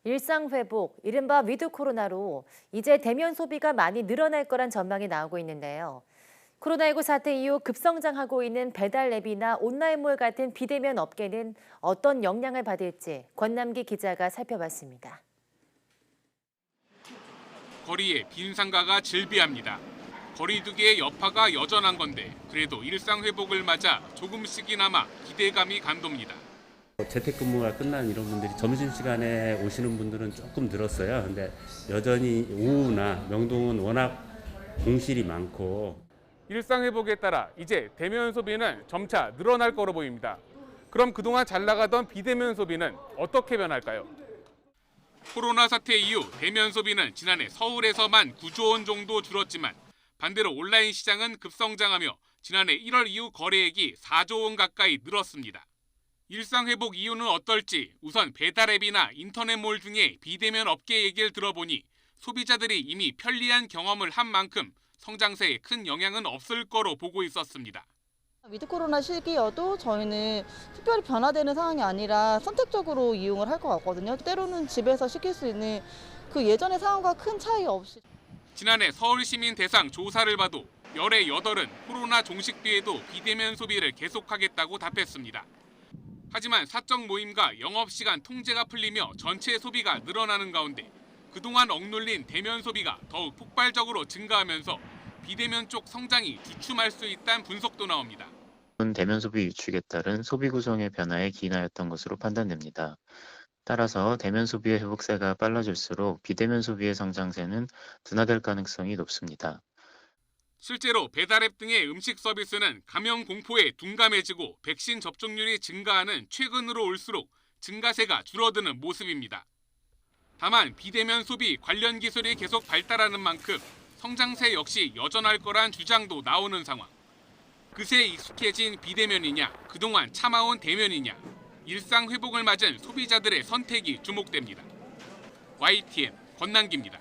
일상 회복, 이른바 위드 코로나로 이제 대면 소비가 많이 늘어날 거란 전망이 나오고 있는데요. 코로나19 사태 이후 급성장하고 있는 배달 앱이나 온라인몰 같은 비대면 업계는 어떤 영향을 받을지 권남기 기자가 살펴봤습니다. 거리에 빈 상가가 즐비합니다. 거리두기의 여파가 여전한 건데 그래도 일상 회복을 맞아 조금씩이나마 기대감이 감돕니다. 재택근무가 끝난 이런 분들이 점심시간에 오시는 분들은 조금 늘었어요. 근데 여전히 오후나 명동은 워낙 공실이 많고. 일상 회복에 따라 이제 대면 소비는 점차 늘어날 거로 보입니다. 그럼 그동안 잘 나가던 비대면 소비는 어떻게 변할까요? 코로나 사태 이후 대면 소비는 지난해 서울에서만 9조 원 정도 줄었지만 반대로 온라인 시장은 급성장하며 지난해 1월 이후 거래액이 4조 원 가까이 늘었습니다. 일상 회복 이유는 어떨지 우선 배달 앱이나 인터넷몰 등의 비대면 업계 얘기를 들어보니 소비자들이 이미 편리한 경험을 한 만큼 성장세에 큰 영향은 없을 거로 보고 있었습니다. 위드 코로나 시기여도 저희는 특별히 변화되는 상황이 아니라 선택적으로 이용을 할 것 같거든요. 때로는 집에서 시킬 수 있는 그 예전의 상황과 큰 차이 없이. 지난해 서울시민 대상 조사를 봐도 열의 8은 코로나 종식 뒤에도 비대면 소비를 계속하겠다고 답했습니다. 하지만 사적 모임과 영업시간 통제가 풀리며 전체 소비가 늘어나는 가운데 그동안 억눌린 대면 소비가 더욱 폭발적으로 증가하면서 비대면 쪽 성장이 주춤할 수 있다는 분석도 나옵니다. 대면 소비 위축에 따른 소비 구성의 변화에 기인하였던 것으로 판단됩니다. 따라서 대면 소비의 회복세가 빨라질수록 비대면 소비의 성장세는 둔화될 가능성이 높습니다. 실제로 배달앱 등의 음식 서비스는 감염 공포에 둔감해지고 백신 접종률이 증가하는 최근으로 올수록 증가세가 줄어드는 모습입니다. 다만 비대면 소비 관련 기술이 계속 발달하는 만큼 성장세 역시 여전할 거란 주장도 나오는 상황. 그새 익숙해진 비대면이냐, 그동안 참아온 대면이냐, 일상 회복을 맞은 소비자들의 선택이 주목됩니다. YTN 권남기입니다.